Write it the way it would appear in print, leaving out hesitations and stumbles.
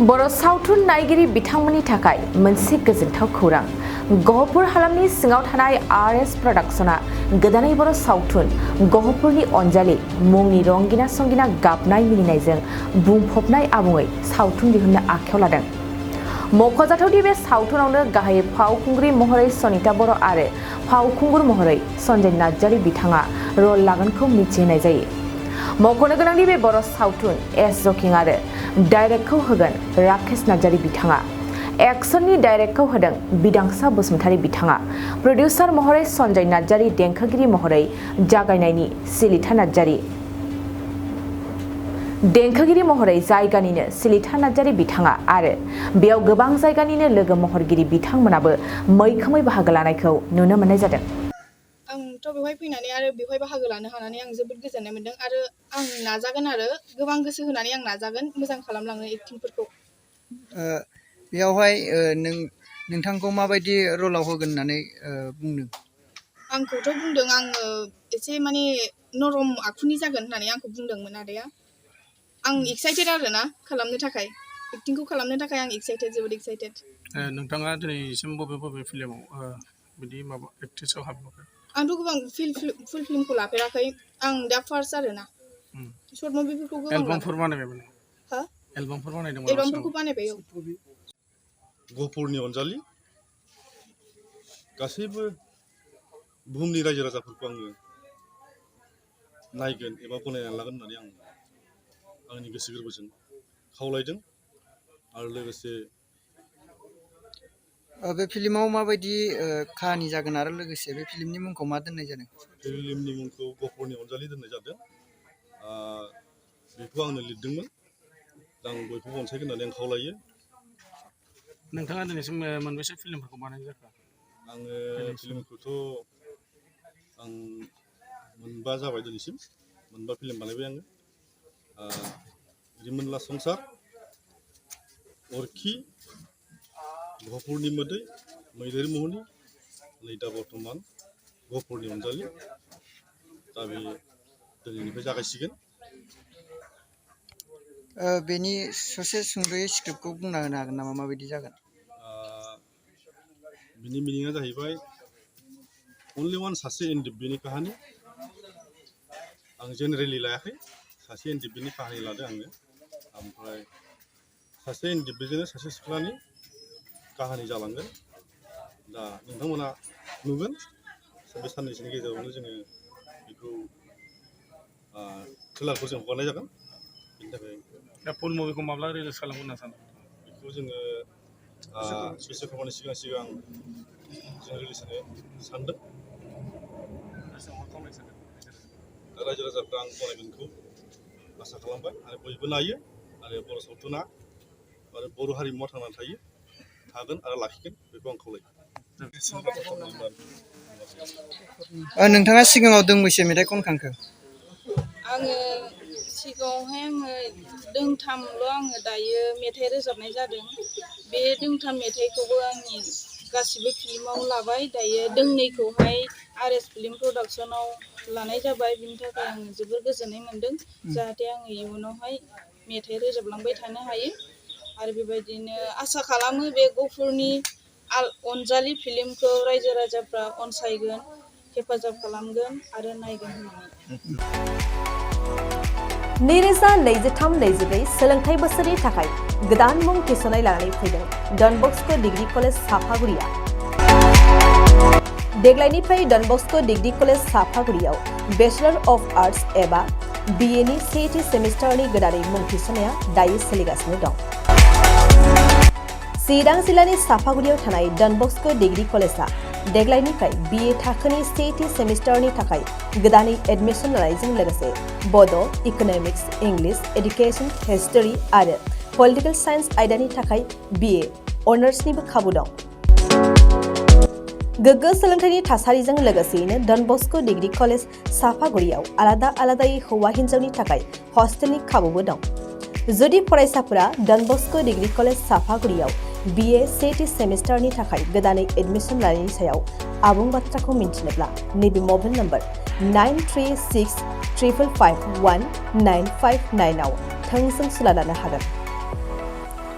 बर' सावथुन नायगिरि बिथांमोननि थाखाय मोनसे गोजोनथाव खौरां। गहपुर हालामनि सिङाव थानाय आरएस प्रडाक्शना गोदानै बर' सावथुन गहपुरनि अनजालि मुंनि रंगिना संगिना गाबनाय मिनिनायजों बुंफबनाय आबुङै सावथुन दिहुननो आखायाव लादों। मख'जाथावदि बे सावथुनावनो गाहाय फावखुंग्रि महरै सनिता बर' आरो फावखुंगुर महरै सन्जय नार्जारी बिथाङा रल लागोनखौ मिथिहोनाय जायो। मख'नो गोनांदि बे बर' सावथुन एस जकिं आरो डाइरेक्टखौ होगोन राकेश नार्जारी बिथाङा। एक्शननि डाइरेक्टखौ होदों बिदांसा बसुमतारी बिथाङा। प्रडिउसार महरै सन्जय नार्जारी, देंखोगिरि महरै जागायनायनि सिलिथा नार्जारी। देंखोगिरि महरै जायगानिनो सिलिथा नार्जारी बिथाङा आरो बेयाव गोबां जायगानिनो लोगो महरगिरि बिथांमोनाबो मैखोमै बाहागो लानायखौ नुनो मोननाय जादों। आंथ' बेवहाय फैनानै आरो बेवहाय बाहागो लानो हानानै आं जोबोद गोजोननाय मोन्दों आरो आं नाजागोन आरो गोबां गोसो होनानै आं नाजागोन मोजां खालामलांनो एक्टिंफोरखौ। बेयावहाय नोंथांखौ माबायदि रलाव होगोन होननानै बुंदों? आंखौथ' बुंदों आङो एसे माने नरम आखुनि जागोन होननानै आंखौ बुंदोंमोन आदाया। आं एक्साइटेड आरो ना खालामनो थाखाय, एक्टिंखौ खालामनो थाखाय आं एक्साइटेड, जोबोद एक्साइटेड। नोंथाङा दिनैसिम बबे फिल्माव बिदि माबा एक्ट्रेसआव हाबबाय? आंथ' गोबां फुल फिल्मखौ लाफेराखै, आं दा फार्स्ट आरो ना। शर्ट मुभिफोरखौ गोबां एलबामफोर बानायबायमोन? हा? एलबामफोर बानायदोंमोन? एलबामफोरखौ बानायबाय औ। गहपुरनि अनजालि गासैबो बुहुमनि रायजो राजाफोरखौ आङो नायगोन एबा गनायनानै लागोन होननानै आं आंनि गोसो गोरबोजों खावलायदों। आरो लोगोसे बे फिल्माव माबायदि काहानि जागोन आरो लोगोसे बे फिल्मनि मुंखौ मा दोननाय जादों? फिल्मनि मुंखौ गहपुरनि अनजालि दोननाय जादों। बेखौ आंनो लिरदोंमोन। आं बयखौबो अनसायगोन होननानै आं खावलायो। नोंथाङा दिनैसिम मोनबेसे फिल्मफोरखौ बानायनाय जाखो? आङो फिल्मखौथ' आं मोनबा जाबाय दिनैसिम, मोनबा फिल्म बानायबाय आङो। रिमोनला संसार, अरखि, गहपुरनि मोदै, मैदेर मुहुनि, नै दा बर्थमान गहपुरनि अनजालि। दा बे दिनैनिफ्राय जागायसिगोन। बेनि ससे सुंद'यै स्क्रिप्टखौ बुंना होनो हागोन नामा, माबायदि जागोन? बिनि मिनिङा जाहैबाय अनलि वान सासे इन्डिभिजुवेलनि काहानि। आं जेनेरेलि लायाखै, सासे इन्डिभिजुवेलनि काहानि लादों आङो। ओमफ्राय सासे इन्डिभिजुवेलजोंनो सासे सिख्लानि काहानि जालांगोन। दा नोंथांमोना नुगोन बे साननैसोनि गेजेरावनो जोङो बेखौ ट्रेलारखौ जों हगारनाय जागोन। बेनि थाखाय दा फुल मुभिखौ माब्ला रिलिज खालामगोन होनना सानो? बेखौ जोङो बिश्वकर्मानि सिगां जों रिलिज होनो सानदों। रायजो राजाफ्रा आं गनायगोनखौ आसा खालामबाय आरो बयबो नायो आरो बर' सावथुना आरो बर' हारिमुवा थांनानै थागोन आरो लाखिगोन, बेखौ आं खावलायो। नोंथाङा सिगाङाव दोंबैसे मेथाइ खनखांखो? आङो सिगाङावहाय दोंथामल' आङो दायो मेथाइ रोजाबनाय जादों। बे दोंथाम मेथाइखौबो आंनि गासिबो फिल्माव लाबाय। दायो दोंनैखौहाय आरएस फिल्म प्रडाक्सनाव लानाय जाबाय। बिनि थाखाय आङो जोबोर गोजोननाय मोन्दों। जाहाथे आङो इयुनावहाय मेथाइ रोजाबलांबाय थानो हायो आरो बेबायदिनो आसा खालामो बे गहपुरनि अनजालि फिल्मखौ रायजो राजाफ्रा अनसायगोन, हेफाजाब खालामगोन आरो नायगोन होननानै। 2023-24 सोलोंथाइ बोसोरनि थाखाय गोदान मुं थिसननाय लानानै फैदों डन बस्क' डिग्री कलेज साफागुरिया। देग्लायनिफ्राय डन बस्क' डिग्री कलेज साफागुरियाव बेचलर अफ आर्ट्स एबा BA नि सेथि सेमिस्टारनि गोदानै मुं थिसननाया दायो सोलिगासिनो दं। चिरां जिल्लानि साफागुरियाव थानाय डन बस्क' डिग्री कलेजआ देग्लायनिफ्राय BA थाखोनि सेथि सेमिस्टारनि थाखाय गोदानै एडमिसन लानायजों लोगोसे बड', इक'नमिक्स, इंलिश, एडुकेशन, हिस्टरी आरो पलिटिकल साइन्स आयदानि थाखाय BA अनार्सनिबो खाबु दं। गोग्गो सोलोंथाइनि थासारिजों लोगोसेयैनो डन बस्क' डिग्री कलेज साफागुरियाव आलादा आलादायै हौवा हिन्जावनि थाखाय हस्टेलनि खाबुबो दं। जुदि फरायसाफोरा डन बस्क' डिग्री कलेज साफागुरियाव BA सेथि सेमिस्टारनि थाखाय गोदानै एडमिसन लानायनि सायाव आबुं बाथ्राखौ मिन्थिनोब्ला नैबे मबाइल नम्बर 9365519559 आव थोंजों सुला लानो हागोन।